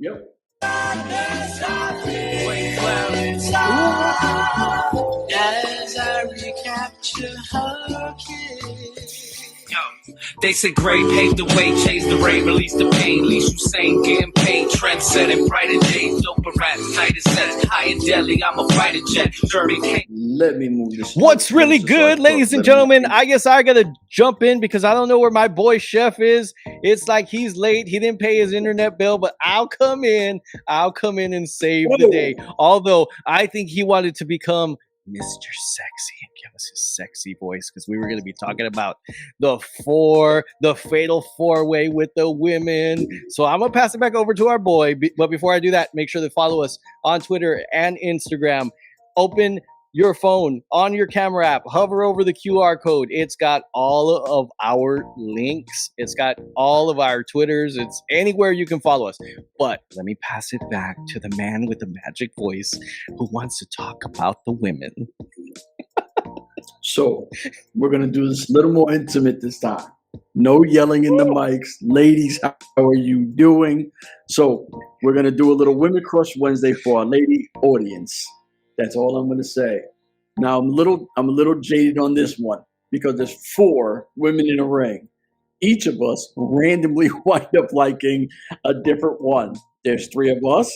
Yep. As I recapture her kiss. They said Gray paved the way, chased the rain, released the pain, least Hussein getting paid, trend setting brighter days, doper rats, tighter sets, high and deadly, I'm a fighter jet, dirty pain. Let me move this. What's really good, ladies and gentlemen? I guess I gotta jump in because I don't know where my boy Chef is. It's like he's late. He didn't pay his internet bill, but I'll come in and save the day. Although I think he wanted to become Mr. Sexy and give us his sexy voice because we were going to be talking about the fatal four-way with the women. So I'm going to pass it back over to our boy. But before I do that, make sure to follow us on Twitter and Instagram. Open your phone on your camera app, hover over the QR code. It's got all of our links. It's got all of our Twitters. It's anywhere you can follow us. But let me pass it back to the man with the magic voice who wants to talk about the women. So we're going to do this a little more intimate this time. No yelling in the mics. Ladies, how are you doing? So we're going to do a little Women Crush Wednesday for our lady audience. That's all I'm going to say. Now I'm a little jaded on this one because there's 4 women in a ring. Each of us randomly wind up liking a different one. There's 3 of us,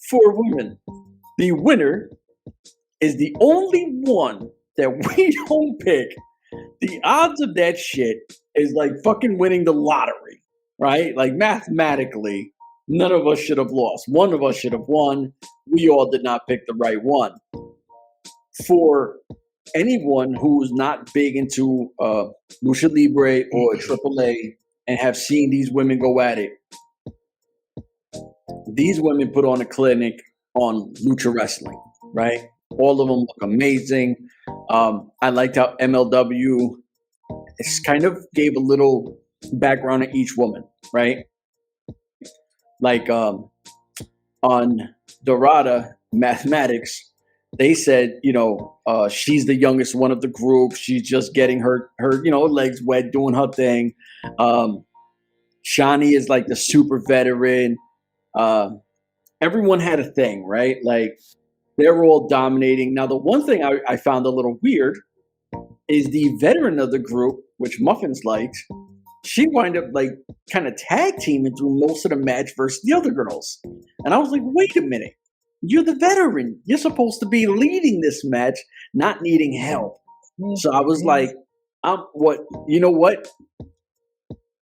4 women. The winner is the only one that we don't pick. The odds of that shit is like fucking winning the lottery, right? Like mathematically, none of us should have lost. One of us should have won. We all did not pick the right one. For anyone who's not big into Lucha Libre or AAA and have seen these women go at it, these women put on a clinic on Lucha Wrestling, right? All of them look amazing. I liked how MLW kind of gave a little background on each woman, right? Like on Dorada Mathematics, they said, she's the youngest one of the group. She's just getting her legs wet, doing her thing. Shani is like the super veteran. Everyone had a thing, right? Like they were all dominating. Now, the one thing I found a little weird is the veteran of the group, which Muffins liked. She wound up like kind of tag teaming through most of the match versus the other girls. And I was like, wait a minute. You're the veteran. You're supposed to be leading this match, not needing help. So I was like, you know what?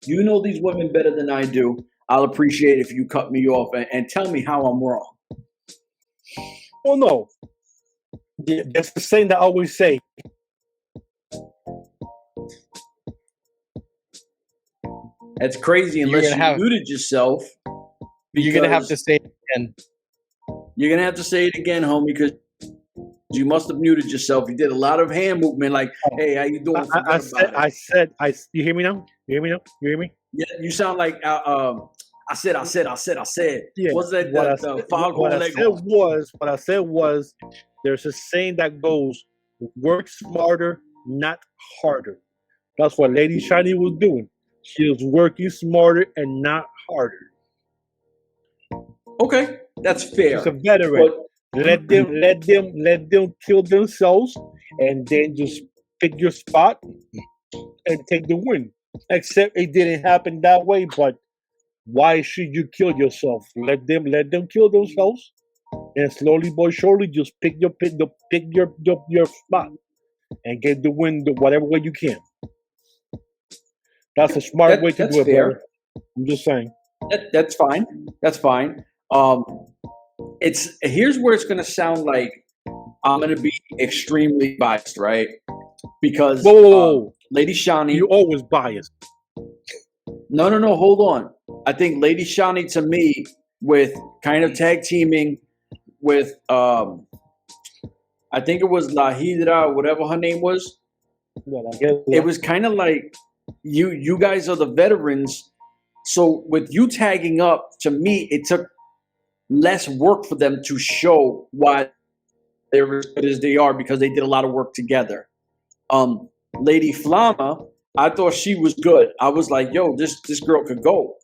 You know these women better than I do. I'll appreciate if you cut me off and tell me how I'm wrong. Oh, no. That's the saying that I always say. That's crazy unless you muted yourself. You're going to have to say it again. You're going to have to say it again, homie, because you must have muted yourself. You did a lot of hand movement like, hey, how you doing? You hear me now? You hear me? Yeah, you sound like, I said. Yeah. What's that? What I said was, there's a saying that goes, work smarter, not harder. That's what Lady Shani was doing. She was working smarter and not harder. Okay, that's fair. She's a veteran. But let them kill themselves, and then just pick your spot and take the win. Except it didn't happen that way. But why should you kill yourself? Let them kill themselves, and slowly but surely, just pick your spot and get the win whatever way you can. That's a smart way to do it, brother. I'm just saying. That's fine. That's fine. Here's where it's gonna sound like I'm gonna be extremely biased, right? Because whoa. Lady Shani, you always biased. No. Hold on. I think Lady Shani to me, with kind of tag teaming with I think it was La Heidra, whatever her name was. It was kind of like you guys are the veterans. So with you tagging up, to me, it took less work for them to show why they're as good as they are because they did a lot of work together. Lady Flammer, I thought she was good. I was like, yo, this girl could go.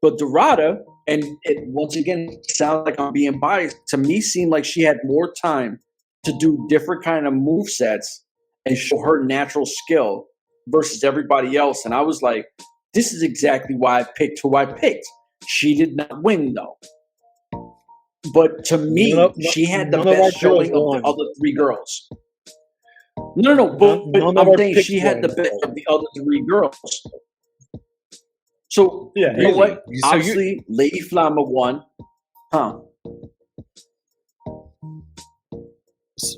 But Dorada, And it once again sounds like I'm being biased. To me, seemed like she had more time to do different kind of move sets and show her natural skill versus everybody else. And I was like, this is exactly why I picked who I picked. She did not win though. But to me, she had the best showing of the other three girls. No, but I'm saying she had the best of the other three girls. So, Yeah, you know what? Obviously, Lady Flammer won. Huh.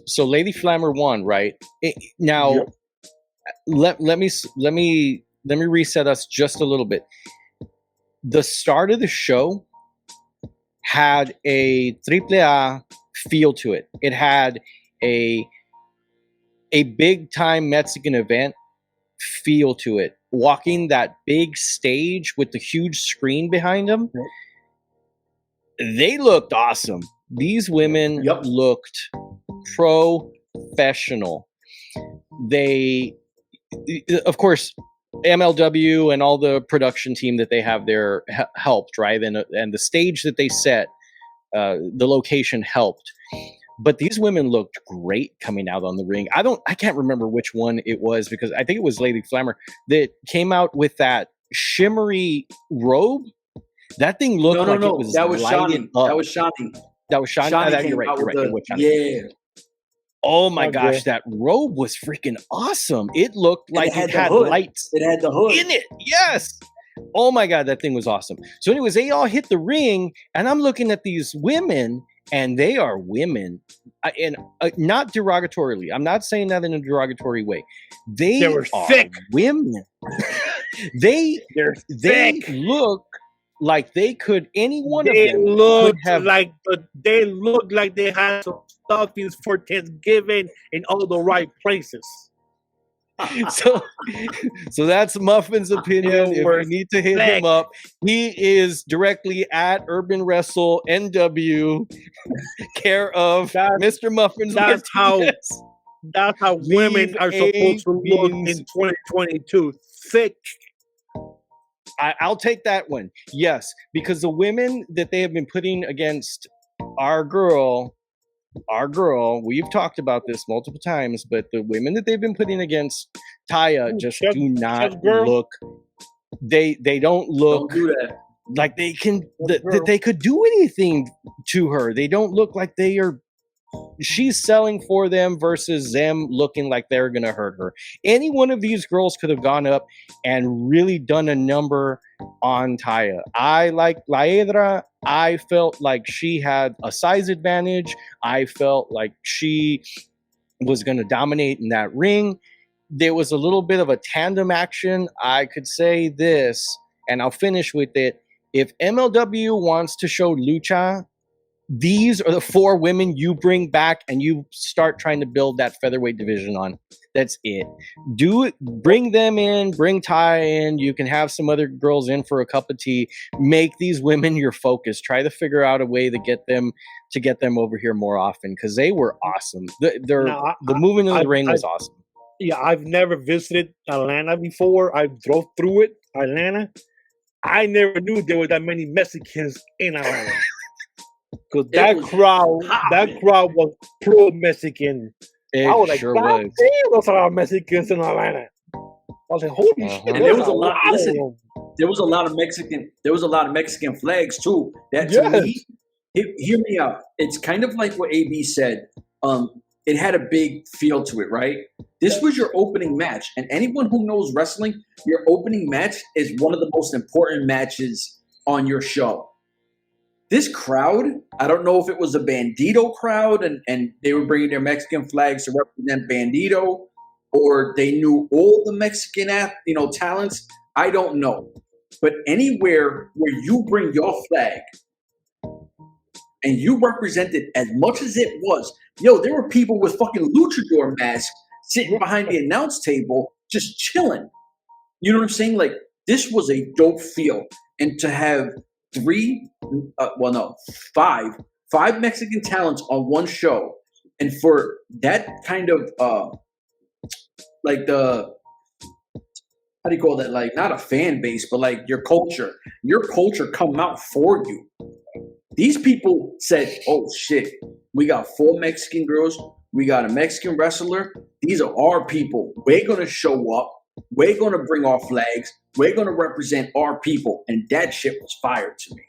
So Lady Flammer won, right? Now, let me reset us just a little bit. The start of the show had a AAA feel to it. It had a big time Mexican event feel to it. Walking that big stage with the huge screen behind them, they looked awesome. These women looked professional. They, of course, MLW and all the production team that they have there helped, right? And the stage that they set, the location helped. But these women looked great coming out on the ring. I can't remember which one it was, because I think it was Lady Flammer that came out with that shimmery robe. That thing looked like it was that was lighted Shani. up. That was Shani. That was Shani. Shani You're right. out with It was Shani. Yeah. Oh my gosh, that robe was freaking awesome. It looked like it had hood. lights It had the hood in it. Yes. Oh my God, that thing was awesome. So anyways, they all hit the ring, and I'm looking at these women, and they are women. And not derogatorily. I'm not saying that in a derogatory way. They were are thick women. they thick. look like they could, any one They of them look could have. they look like they had some stuffings for Thanksgiving in all the right places. So that's Muffin's opinion. If you need to hit him up, he is directly at Urban Wrestle NW, care of Mr. Muffins Martinez. That's how women are supposed to look in 2022. Thick. I'll take that one. Yes, because the women that they have been putting against our girl, we've talked about this multiple times, but the women that they've been putting against Taya just do not look. They don't look like they can. That they could do anything to her. They don't look like they are. She's selling for them versus them looking like they're gonna hurt her. Any one of these girls could have gone up and really done a number on Taya. I like Heidra. I felt like she had a size advantage. I felt like she was going to dominate in that ring. There was a little bit of a tandem action. I could say this, and I'll finish with it. If MLW wants to show lucha, these are the four women you bring back and you start trying to build that featherweight division on. That's it. Do it. Bring them in. Bring Ty in. You can have some other girls in for a cup of tea. Make these women your focus. Try to figure out a way to get them over here more often, because they were awesome. The movement in the ring was awesome. Yeah, I've never visited Atlanta before. I drove through it, Atlanta. I never knew there were that many Mexicans in Atlanta. Because that crowd was pro-Mexican. I was like, God damn, there's a lot of Mexicans in Atlanta. I was like, holy shit. And there was a lot. Listen, there was a lot of Mexican flags too. That to me, hear me out. It's kind of like what AB said. It had a big feel to it, right? This was your opening match, and anyone who knows wrestling, your opening match is one of the most important matches on your show. This crowd, I don't know if it was a Bandito crowd and they were bringing their Mexican flags to represent Bandito, or they knew all the Mexican talents. I don't know. But anywhere where you bring your flag and you represent it as much as it was, there were people with fucking luchador masks sitting behind the announce table just chilling. You know what I'm saying? Like, this was a dope feel. And to have five Mexican talents on one show, and for that kind of how do you call that? Like not a fan base, but like your culture. Your culture come out for you. These people said, "Oh shit, we got 4 Mexican girls. We got a Mexican wrestler. These are our people. We're gonna show up. We're gonna bring our flags. We're gonna represent our people." And that shit was fire to me.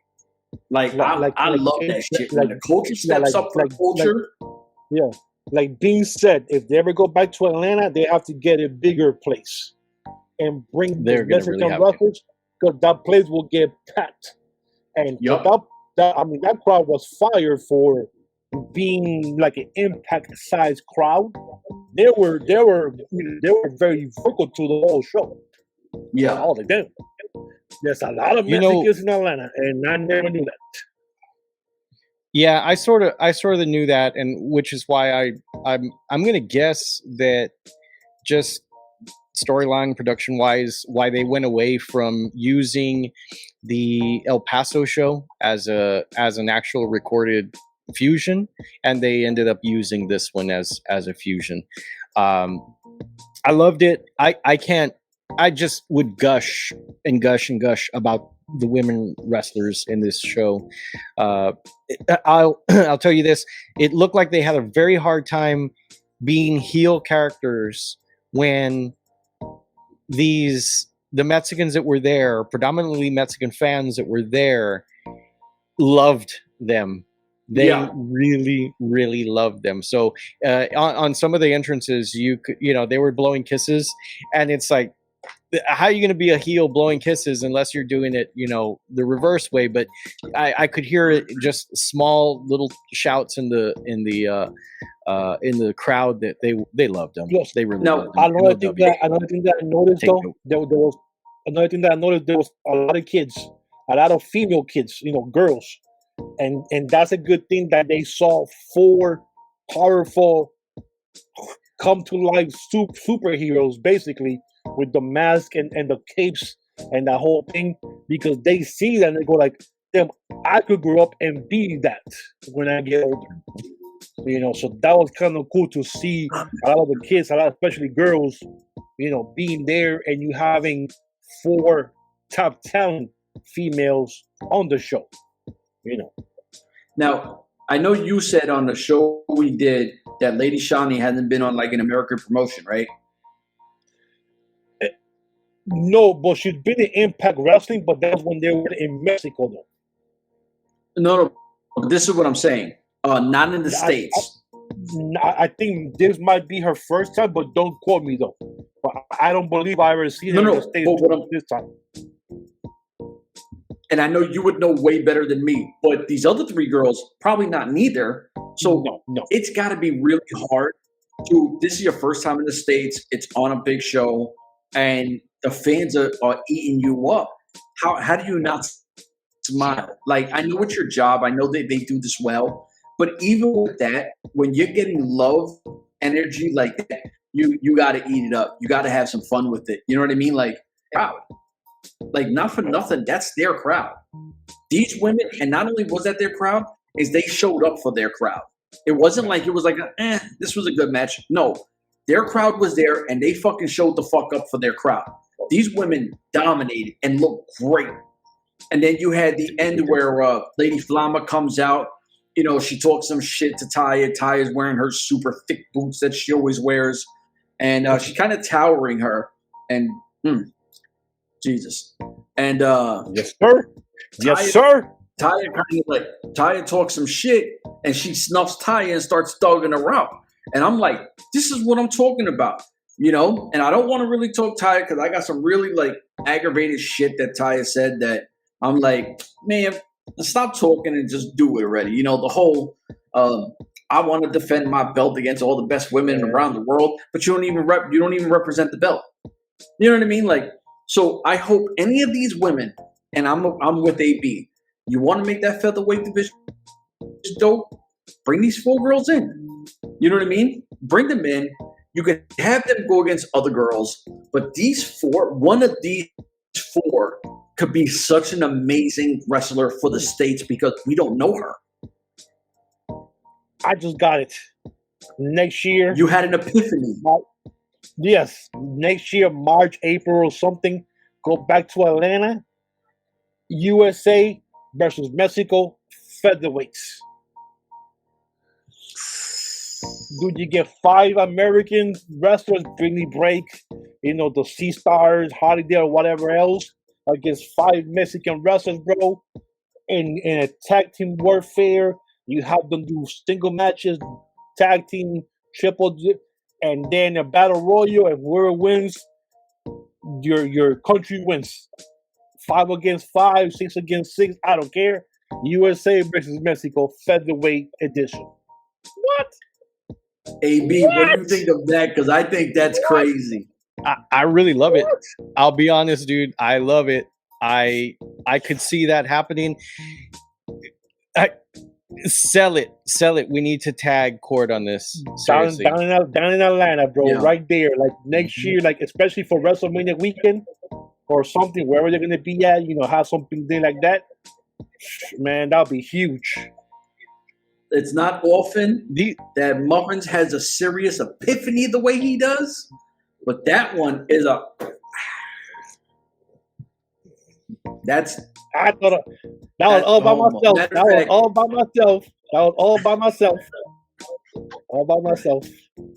Like I love that shit. When the culture steps up for the culture. Yeah, like Dean said, if they ever go back to Atlanta, they have to get a bigger place and bring the Mexican wrestlers, because that place will get packed. And that crowd was fired for being like an Impact sized crowd. They were very vocal to the whole show. Yeah, all of them. There's a lot of Mexicans in Atlanta, and I never knew that. Yeah, I sort of knew that, and which is why I'm gonna guess that just storyline production wise, why they went away from using the El Paso show as an actual recorded fusion, and they ended up using this one as a fusion. I loved it. I just would gush and gush and gush about the women wrestlers in this show. I'll tell you this: it looked like they had a very hard time being heel characters when the Mexicans that were there, predominantly Mexican fans that were there, loved them. They really, really loved them. So on some of the entrances, they were blowing kisses, and it's like, how are you going to be a heel blowing kisses unless you're doing it, the reverse way? But I could hear it, just small little shouts in the crowd that they loved them. Yes. They really loved them. Another thing that I noticed there was another thing that I noticed, there was a lot of kids, a lot of female kids, girls, and that's a good thing that they saw 4 powerful come to life superheroes, basically, with the mask and the capes and that whole thing, because they see that and they go like, damn, I could grow up and be that when I get older. So that was kind of cool to see a lot of the kids, especially girls, being there, and you having 4 top talent females on the show. Now, I know you said on the show we did that Lady Shani hasn't been on like an American promotion, right? No, but she's been in Impact Wrestling, but that's when they were in Mexico, though. No, this is what I'm saying. Not in the States. I think this might be her first time, but don't quote me, though. But I don't believe I ever seen her in the States this time. And I know you would know way better than me, but these other 3 girls, probably not neither. So no. It's got to be really hard. This is your first time in the States. It's on a big show, and the fans are eating you up. How do you not smile? Like, I know it's your job. I know they do this well. But even with that, when you're getting love energy like that, you got to eat it up. You got to have some fun with it. You know what I mean? Like, crowd. Like, not for nothing, that's their crowd. These women, and not only was that their crowd, is they showed up for their crowd. It wasn't like it was like, this was a good match. No, their crowd was there, and they fucking showed the fuck up for their crowd. These women dominated and looked great. And then you had the end where Lady Flammer comes out. She talks some shit to Taya. Taya's wearing her super thick boots that she always wears. And she's kind of towering her. And, Jesus. And yes, sir. Yes, sir. Taya talks some shit, and she snuffs Taya and starts thugging her out. And I'm like, this is what I'm talking about, And I don't want to really talk Taya because I got some really like aggravated shit that Taya said that I'm like, man, stop talking and just do it already. The whole I want to defend my belt against all the best women around the world, but you don't even represent the belt. You know what I mean? Like. So I hope any of these women, and I'm with AB, you want to make that featherweight division dope, bring these 4 girls in. You know what I mean? Bring them in. You can have them go against other girls, but one of these 4 could be such an amazing wrestler for the States because we don't know her. I just got it. Next year. You had an epiphany. Yes, next year, March, April, or something. Go back to Atlanta. USA versus Mexico featherweights. Dude, you get 5 American wrestlers, Brittany Break, the Sea Stars, Holiday, or whatever else, against 5 Mexican wrestlers, bro. In a tag team warfare, you have them do single matches, tag team, and then a battle royal, and whoever wins, your country wins. 5 against 5, 6 against 6, I don't care. USA versus Mexico featherweight edition. What? AB, what do you think of that? Because I think that's crazy. I really love it. I'll be honest, dude. I love it. I could see that happening. Sell it. We need to tag Cord on this. Seriously. Down in Atlanta, bro. Yeah. Right there. Like next year, like especially for WrestleMania weekend or something, wherever they're gonna be at, have something there like that. Man, that'll be huge. It's not often that Muffins has a serious epiphany the way he does, but that one is a. I thought that was all by myself. That was all by myself. All by myself.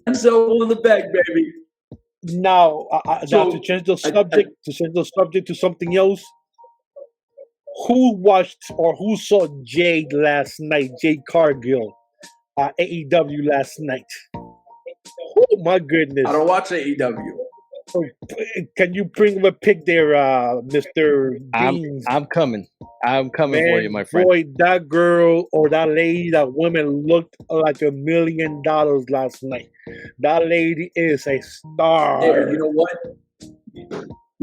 I'm so in the back, baby. Now, to change the subject to something else. Who watched or who saw Jade last night? Jade Cargill, AEW last night. Oh my goodness! I don't watch AEW. Can you bring a pic there, Mr. Beans? I'm coming. I'm coming for you, my friend. Boy, that girl or that lady, that woman looked like $1 million last night. That lady is a star. Hey, you know what?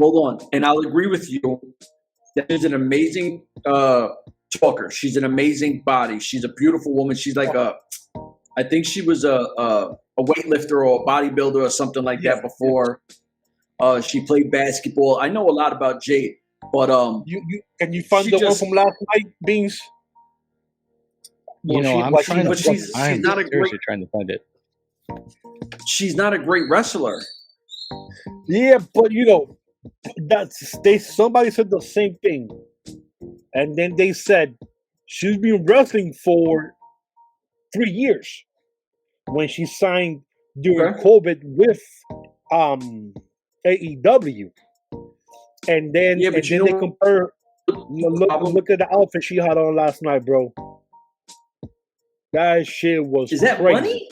Hold on, and I'll agree with you. That is an amazing talker. She's an amazing body. She's a beautiful woman. She's like I think she was a weightlifter or a bodybuilder or something like that before. She played basketball. I know a lot about Jade, but can you find the one from last night, Beans? I'm trying to. She's not a great. Trying to find it. She's not a great wrestler. Yeah, but somebody said the same thing, and then they said she's been wrestling for 3 years when she signed during COVID with AEW, and then they compare. Look at the outfit she had on last night, bro. That shit was Is that crazy. money?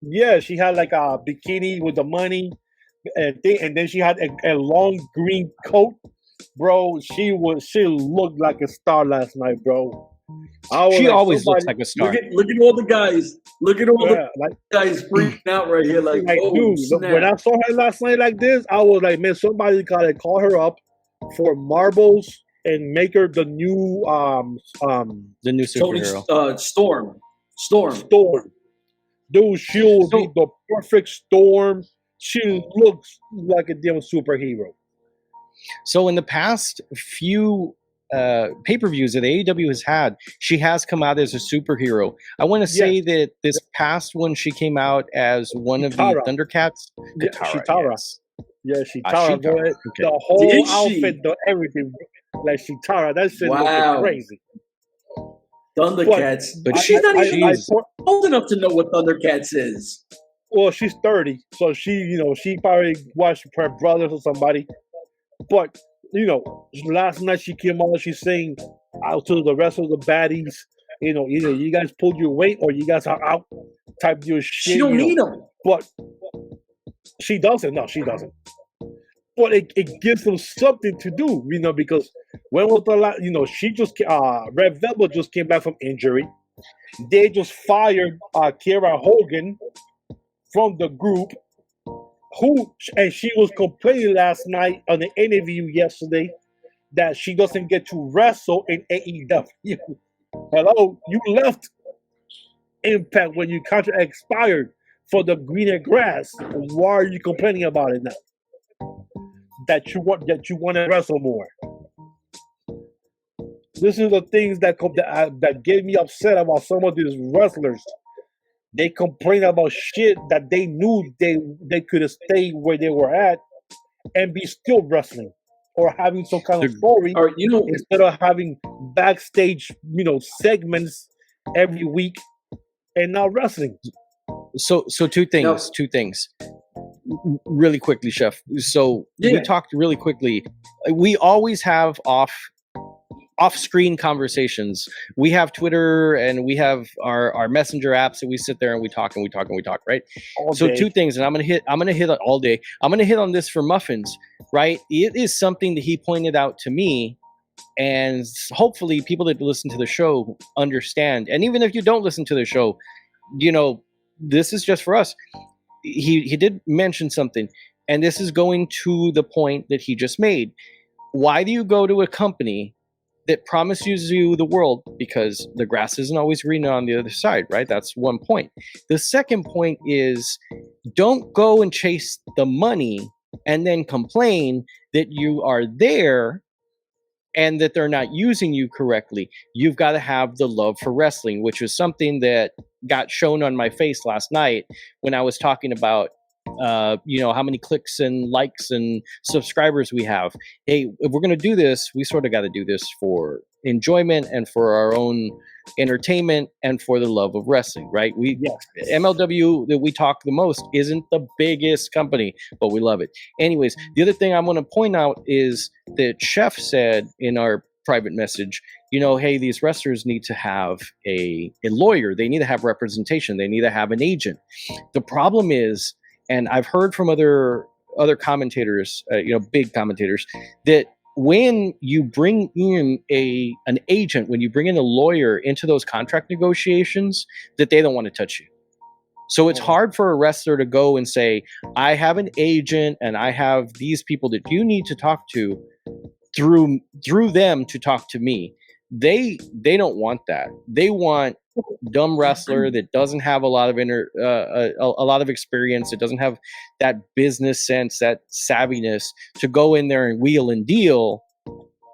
Yeah, she had like a bikini with the money. And then she had a long green coat, bro. She looked like a star last night, bro. She always looks like a star. Look at all the guys. Look at all the guys freaking out right here. Like dude, snap. when I saw her last night like this, I was like, man, somebody gotta call her up for marbles and make her the new superhero. Storm. Dude, she'll be the perfect Storm. She looks like a damn superhero. So in the past few pay-per-views that AEW has had, she has come out as a superhero. I want to say that this past one, she came out as one of the Thundercats. Chitara. Yes. Yeah, Chitara. Okay. The whole outfit, everything. Like Chitara. That shit looks crazy. Thundercats. But she's not even old enough to know what Thundercats is. Well, she's 30, so she probably watched her brothers or somebody. But, last night she came on, she's saying out to the rest of the baddies, either you guys pulled your weight or you guys are out, type your shit. She don't need them. But she doesn't. No, she doesn't. But it gives them something to do, because when was the last, she just, Red Velvet just came back from injury. They just fired Kiera Hogan from the group, and she was complaining last night on the interview yesterday that she doesn't get to wrestle in AEW. Hello, you left Impact when your contract expired for the greener grass. Why are you complaining about it now? That you want to wrestle more. This is the things that get me upset about some of these wrestlers. they complain about shit that they knew they could have stayed where they were at and be still wrestling or having some kind of story Or instead of having backstage, segments every week and not wrestling. So two things. Really quickly, Chef. So we talked really quickly. We always have off-screen conversations. We have Twitter and we have our messenger apps that we sit there and we talk, right? So two things, and I'm gonna hit it all day. I'm gonna hit on this for Muffins, right? It is something that he pointed out to me, and hopefully people that listen to the show understand. And even if you don't listen to the show, this is just for us. He did mention something, and this is going to the point that he just made. Why do you go to a company that promises you the world? Because the grass isn't always greener on the other side, right? That's one point. The second point is, don't go and chase the money and then complain that you are there and that they're not using you correctly. You've got to have the love for wrestling, which is something that got shown on my face last night when I was talking about how many clicks and likes and subscribers we have. Hey, if we're going to do this, we sort of got to do this for enjoyment and for our own entertainment and for the love of wrestling, right? MLW that we talk the most isn't the biggest company, but we love it. Anyways, the other thing I want to point out is that Chef said in our private message, hey, these wrestlers need to have a lawyer. They need to have representation. They need to have an agent. The problem is, and I've heard from other commentators, big commentators, that when you bring in an agent, when you bring in a lawyer into those contract negotiations, that they don't want to touch you. So it's hard for a wrestler to go and say, I have an agent and I have these people that you need to talk to through them to talk to me. They don't want that. They want dumb wrestler that doesn't have a lot of a lot of experience, that doesn't have that business sense, that savviness to go in there and wheel and deal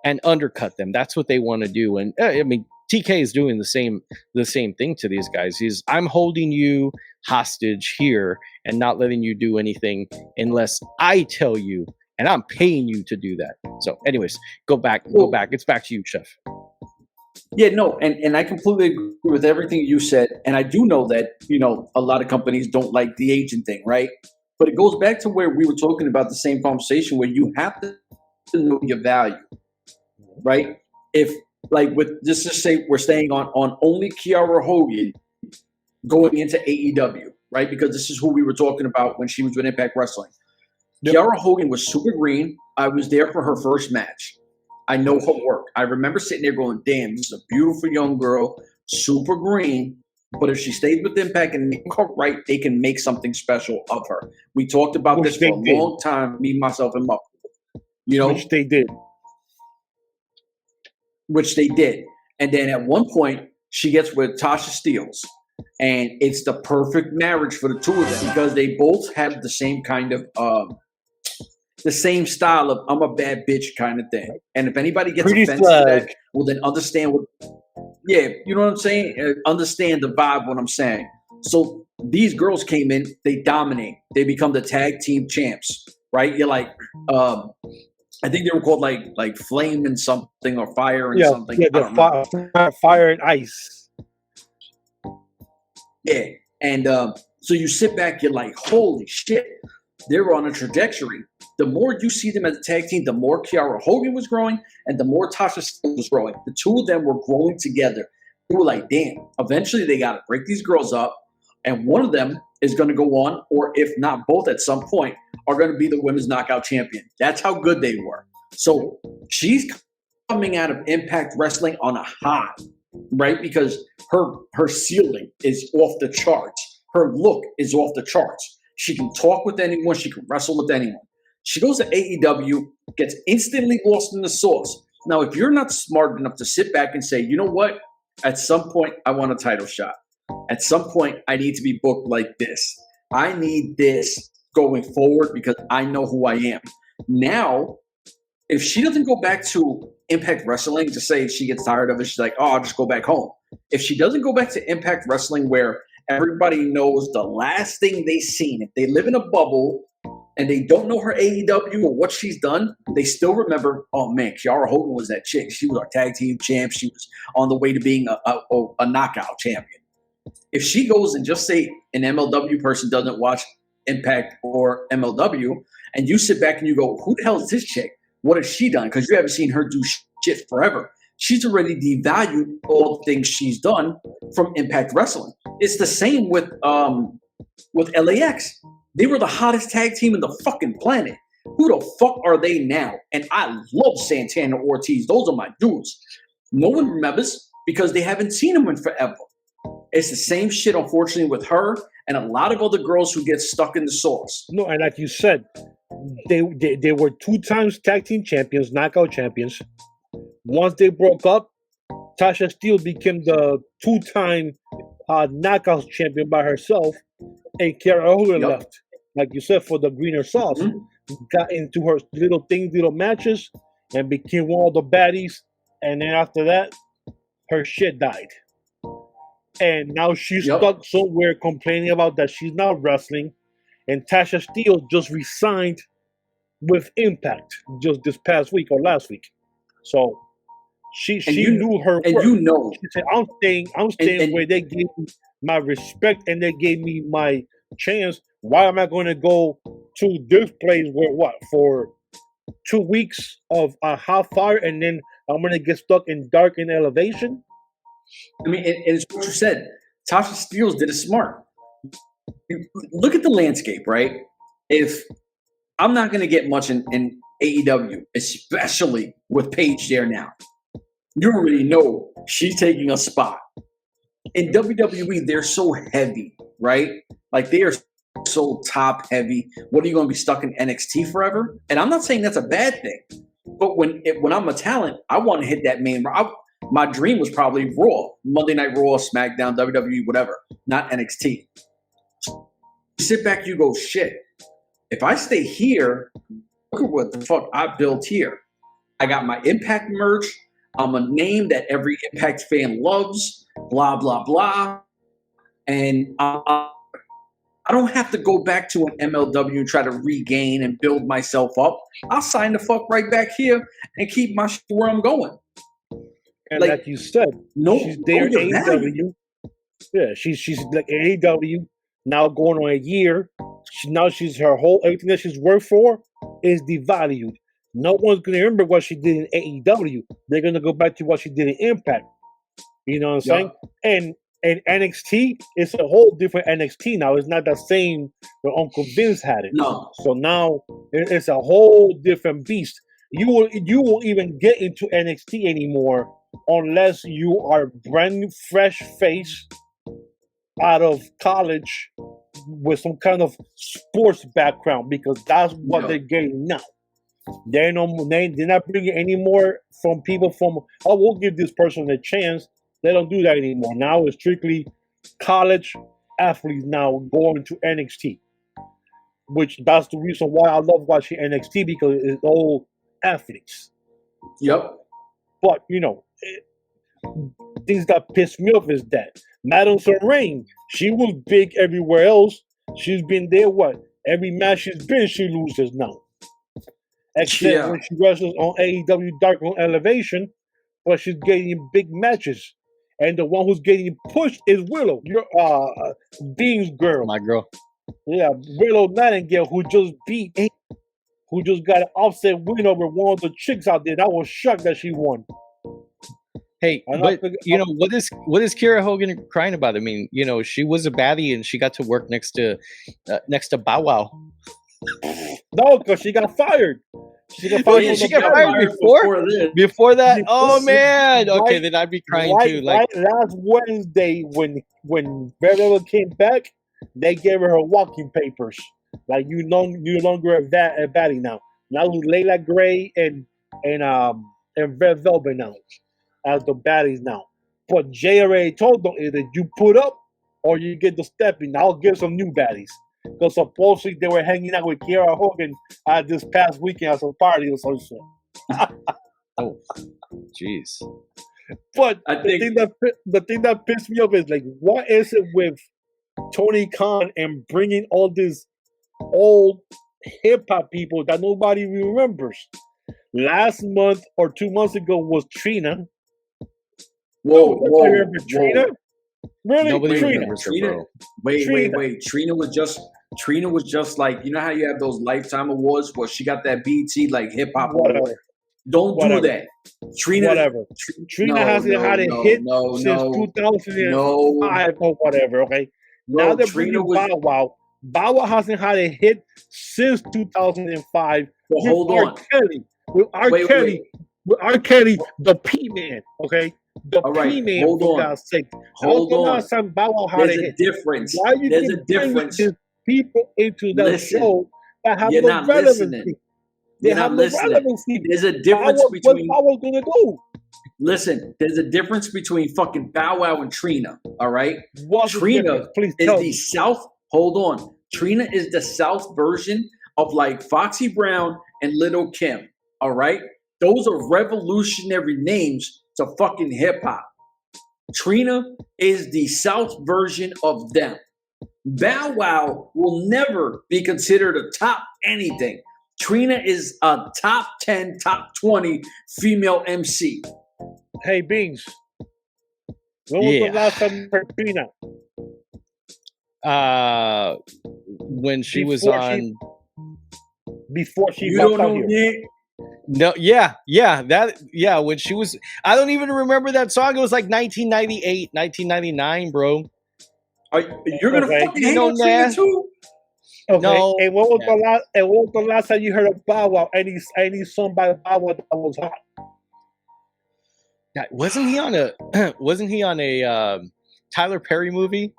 and undercut them. That's what they want to do. And TK is doing the same thing to these guys. I'm holding you hostage here and not letting you do anything unless I tell you, and I'm paying you to do that. So anyways, go back. It's back to you, Chef. Yeah, no, and I completely agree with everything you said. And I do know that, a lot of companies don't like the agent thing, right? But it goes back to where we were talking about the same conversation, where you have to know your value, right? If, let's just say we're staying on only Kiera Hogan going into AEW, right? Because this is who we were talking about when she was with Impact Wrestling. Yep. Kiera Hogan was super green. I was there for her first match. I know her work. I remember sitting there going, damn, this is a beautiful young girl, super green. But if she stays with Impact and make her right, they can make something special of her. We talked about this for a long time, me, myself, and Muff. Which they did. And then at one point, she gets with Tasha Steelz. And it's the perfect marriage for the two of them because they both have the same kind of the same style of I'm a bad bitch kind of thing. And if anybody gets offended to that, well, then understand you know what I'm saying? Understand the vibe, what I'm saying. So these girls came in, they dominate. They become the tag team champs, right? You're like, I think they were called like Flame and something or Fire and something. Yeah, Fire and Ice. Yeah. And so you sit back, you're like, holy shit, they're on a trajectory. The more you see them as a tag team, the more Kiera Hogan was growing and the more Tasha Steelz was growing. The two of them were growing together. We were like, damn, eventually they got to break these girls up. And one of them is going to go on, or if not both at some point, are going to be the women's knockout champion. That's how good they were. So she's coming out of Impact Wrestling on a high, right? Because her ceiling is off the charts. Her look is off the charts. She can talk with anyone. She can wrestle with anyone. She goes to AEW, gets instantly lost in the sauce. Now, if you're not smart enough to sit back and say, you know what? At some point, I want a title shot. At some point, I need to be booked like this. I need this going forward because I know who I am. Now, if she doesn't go back to Impact Wrestling to say she gets tired of it, she's like, oh, I'll just go back home. If she doesn't go back to Impact Wrestling where everybody knows the last thing they seen. If they live in a bubble and they don't know her AEW or what she's done, they still remember, oh man, Kiera Hogan was that chick. She was our tag team champ. She was on the way to being a knockout champion. If she goes and just say an MLW person doesn't watch Impact or MLW, and you sit back and you go, who the hell is this chick? What has she done? Because you haven't seen her do shit forever. She's already devalued all the things she's done from Impact Wrestling. It's the same with LAX. They were the hottest tag team in the fucking planet. Who the fuck are they now? And I love Santana Ortiz. Those are my dudes. No one remembers because they haven't seen them in forever. It's the same shit, unfortunately, with her and a lot of other girls who get stuck in the sauce. No, and like you said, they were 2 times tag team champions, knockout champions. Once they broke up, Tasha Steele became the 2-time knockout champion by herself, and Kiera Hogan left, like you said, for the greener sauce. Got into her little matches, and became one of the baddies. And then after that, her shit died. And now she's stuck somewhere complaining about that she's not wrestling. And Tasha Steele just resigned with Impact just this past week or last week. So she knew her and worth. you know, she said, I'm staying where they gave me my respect and they gave me my chance. Why am I going to go to this place where for 2 weeks of a hot fire and then I'm going to get stuck in dark in elevation? I mean, and it's what you said. Tasha Steele did it smart. Look at the landscape, right? If I'm not going to get much in AEW, especially with Paige there now, you already know she's taking a spot. In WWE, they're so heavy, right? Like they are so top heavy. What are you going to be stuck in NXT forever? And I'm not saying that's a bad thing, but when I'm a talent, I want to hit that main. My dream was probably Raw, Monday Night Raw, SmackDown, WWE, whatever, not NXT. You sit back, you go, shit. If I stay here, look at what the fuck I built here. I got my Impact merch. I'm a name that every Impact fan loves, blah, blah, blah. And I don't have to go back to an MLW and try to regain and build myself up. I'll sign the fuck right back here and keep my shit where I'm going. And like you said, she's there at AEW. Yeah, she's like AEW now going on a year. She's her whole everything that she's worked for is devalued. No one's gonna remember what she did in AEW. They're gonna go back to what she did in Impact. You know what I'm saying? And NXT, it's a whole different NXT now. It's not the same when Uncle Vince had it. No. So now it's a whole different beast. You won't even get into NXT anymore unless you are brand new, fresh face out of college with some kind of sports background, because that's what they're getting now. They're not bringing any more from people from, oh, we'll give this person a chance. They don't do that anymore. Now it's strictly college athletes now going to NXT, which that's the reason why I love watching NXT, because it's all athletes. Yep. But, things that piss me off is that Madison Rain, she was big everywhere else. She's been there, every match she's been, she loses now. Except when she wrestles on AEW Dark on Elevation, but she's getting big matches. And the one who's getting pushed is Willow, your Bean's girl. My girl. Yeah, Willow Nightengale, who just got an offset win over one of the chicks out there. I was shocked that she won. Hey, but what is Kiera Hogan crying about? I mean, she was a baddie and she got to work next to Bow Wow. No, because she got fired. She got fired before that. Oh man. Okay, then I'd be crying too. Like last Wednesday when Rebel came back, they gave her walking papers. Like you no longer a baddie now. Now Layla Gray and Red Velvet now as the baddies now. But Jay already told them either you put up or you get the stepping. I'll give some new baddies. Because supposedly they were hanging out with Kiera Hogan this past weekend at some party or some shit. Oh, jeez. But the thing that pissed me off is like, what is it with Tony Khan and bringing all these old hip hop people that nobody remembers. Last month or 2 months ago was Trina. Whoa. Remember Trina? Really? Nobody Trina. remembers her, bro. Wait. Trina was just like, you know how you have those Lifetime Awards where she got that BT like hip hop award. Whatever. Don't do that. Trina. Whatever. Trina hasn't had a hit since 2005 or whatever. Okay. Bro, now they're Trina bringing Bow Wow. Bow Wow hasn't had a hit since 2005. Well, hold on. With R. Kelly, the P-Man. Okay. The All right, P-Man, hold for on. God's sake. Hold on. Last time Bow Wow had There's a a hit. difference. Why you There's a can bring difference. these people into that Listen, show that have you're no not relevancy? listening. They You're have not no listening. relevancy. There's a difference between. What Bow Wow gonna do? Listen, there's a difference between fucking Bow Wow and Trina. All right, What's the Trina difference? Please is tell the me. South. Hold on, Trina is the South version of like Foxy Brown and Little Kim. All right, those are revolutionary names to fucking hip hop. Trina is the South version of them. Bow Wow will never be considered a top anything. Trina is a top 10, top 20 female MC. Hey, Beans. When was the last time you heard Trina? When she was Before on. Before she You got don't out know here. yet? No, when she was, I don't even remember that song. It was like 1998, 1999, bro. You're gonna Okay. fucking hate on Trina Nah. too? Okay. No. And what was the last? And what was the last time you heard of Bow Wow? Any song by Bow Wow that was hot? Wasn't he on a Tyler Perry movie?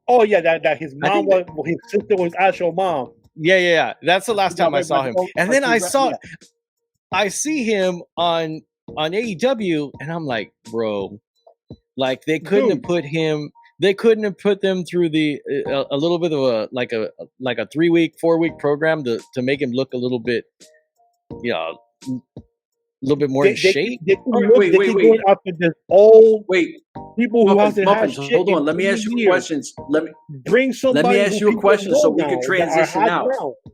Oh yeah, that his mom was his sister was actual mom. Yeah. That's the last time I saw him. And then I see him on AEW, and I'm like, bro, like they couldn't have put him. They couldn't have put them through the a little bit of a 3-week, 4-week program to make him look a little bit, a little bit more in shape. Wait. Going after this old people who Muffins, hasn't had shit. hold on. Let me ask you questions. Bring somebody. Let me ask you a question so we can now, transition out.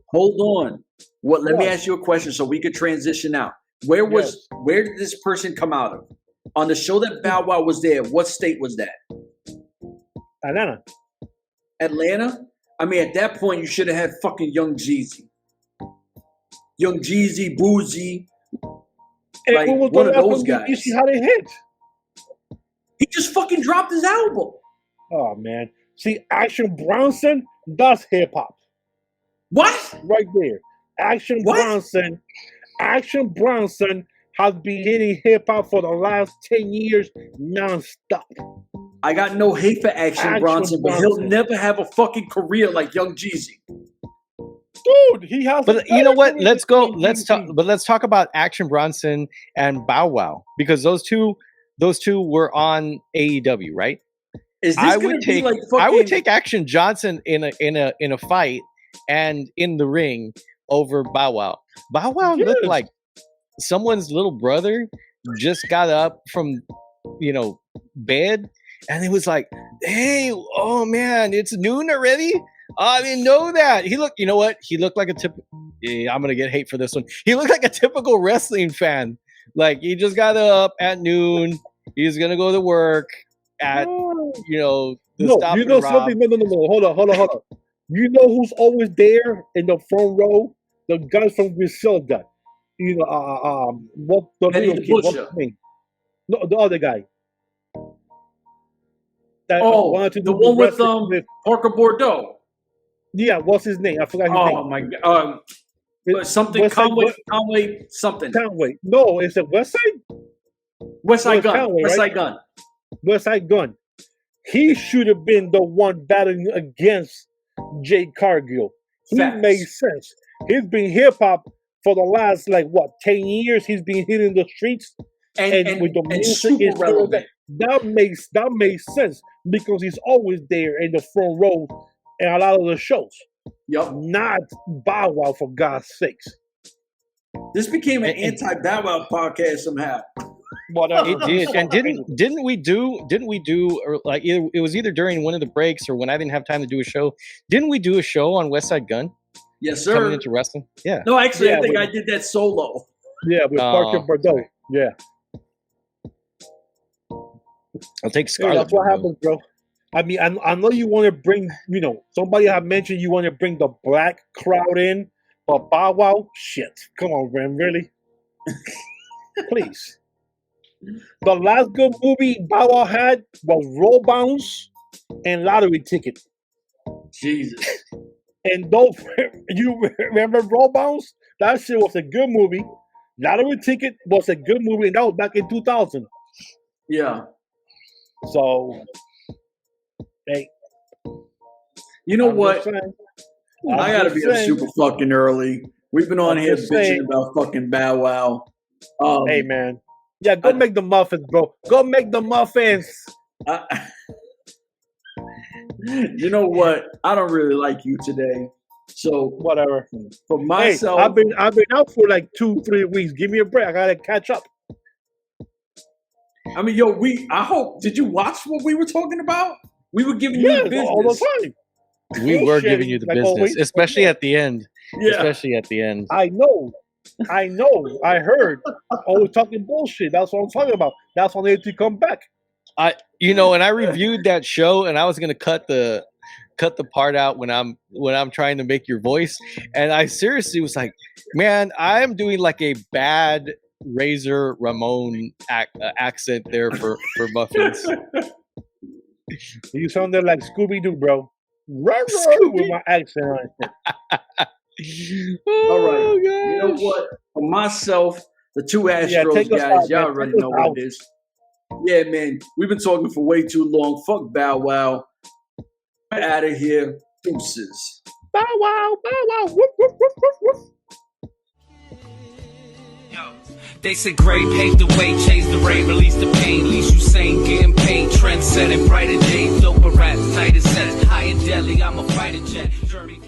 Hold on. Let me ask you a question so we could transition out. Where did this person come out of? On the show that Bow Wow was there, what state was that? Atlanta? I mean, at that point, you should have had fucking Young Jeezy. Young Jeezy, Boozy. And like what was one of the those last guys. You how they hit? He just fucking dropped his album. Oh man! See, Action Bronson, that's hip hop. What? Right there, Action Bronson has been hitting hip hop for the last 10 years nonstop. I got no hate for Action Bronson, but he'll never have a fucking career like Young Jeezy. Dude, he has. But you know what? Let's talk about Action Bronson and Bow Wow, because those two were on AEW, right? Is this gonna be like fucking... I would take Action Johnson in a fight and in the ring over Bow Wow. Bow Wow looked like someone's little brother just got up from bed, and it was like, hey, oh man, it's noon already. I didn't know that. He looked, you know what? He looked like a typical. Yeah, I'm gonna get hate for this one. He looked like a typical wrestling fan. Like he just got up at noon. He's gonna go to work at Stop you know something? No. Hold on. You know who's always there in the front row? The guys from Griselda. What the little kid? What's his name? No, the other guy. That the one with Parker Bordeaux. Yeah, what's his name? I forgot his name. Oh my god. Something Conway something. Conway. No, it's a Westside Gun. Conway, Westside Gun. Westside Gun. He should have been the one battling against Jade Cargill. He made sense. He's been hip hop for the last 10 years. He's been hitting the streets and with the music super relevant. That makes sense because he's always there in the front row in a lot of the shows. Yep. Not Bow Wow, for God's sakes. This became an anti-Bow Wow podcast somehow. Whatever. It did, and didn't we do or like it was either during one of the breaks or when I didn't have time to do a show. Didn't we do a show on Westside Gun Yes, sir. coming into wrestling? Yeah. No, actually, Yeah, I think we- I did that solo. Yeah, with Parker Bordeaux. Yeah. I'll take Hey, Scarlet. that's what Bordeaux. happens, bro. I mean, I know you want to bring, somebody had mentioned you want to bring the black crowd in, but Bow Wow, shit. Come on, man, really? Please. The last good movie Bow Wow had was Roll Bounce and Lottery Ticket. Jesus. And don't you remember Roll Bounce? That shit was a good movie. Lottery Ticket was a good movie, and that was back in 2000. Yeah. So, hey, You know I'm what? just saying. I gotta be up super fucking early. We've been on I'm here just bitching saying. about fucking Bow Wow. Hey, man. Yeah, go make the muffins, bro. Go make the muffins. You know what? I don't really like you today. So Whatever. for Hey, myself, I've been out for like 2-3 weeks. Give me a break. I gotta catch up. I mean, yo, I hope. Did you watch what we were talking about? We were giving Yeah, you all the business. time. We were Bullshit, giving you the like business, always. especially at the end. Yeah. Especially at the end. I know. I heard. Always talking bullshit. That's what I'm talking about. That's when they have to come back. And I reviewed that show, and I was gonna cut the part out when I'm trying to make your voice, and I seriously was like, man, I am doing like a bad Razor Ramon accent there for Muffins. You sounded like Scooby Doo, bro. With my accent on it. All right. Oh, You know gosh. what? For myself, the two Astros take us guys, out, y'all man. already Take know us what out. it is. Yeah, man. We've been talking for way too long. Fuck Bow Wow. We're out of here. Deuces. Bow wow, bow wow. Woof, woof, woof, woof, woof. Yo, they said gray paved the way, changed the rate, release the pain, least you sane, getting paid, trend setting, brighter day, doper rats, tighter sets, high and deadly, I'm a fighter jet, journey.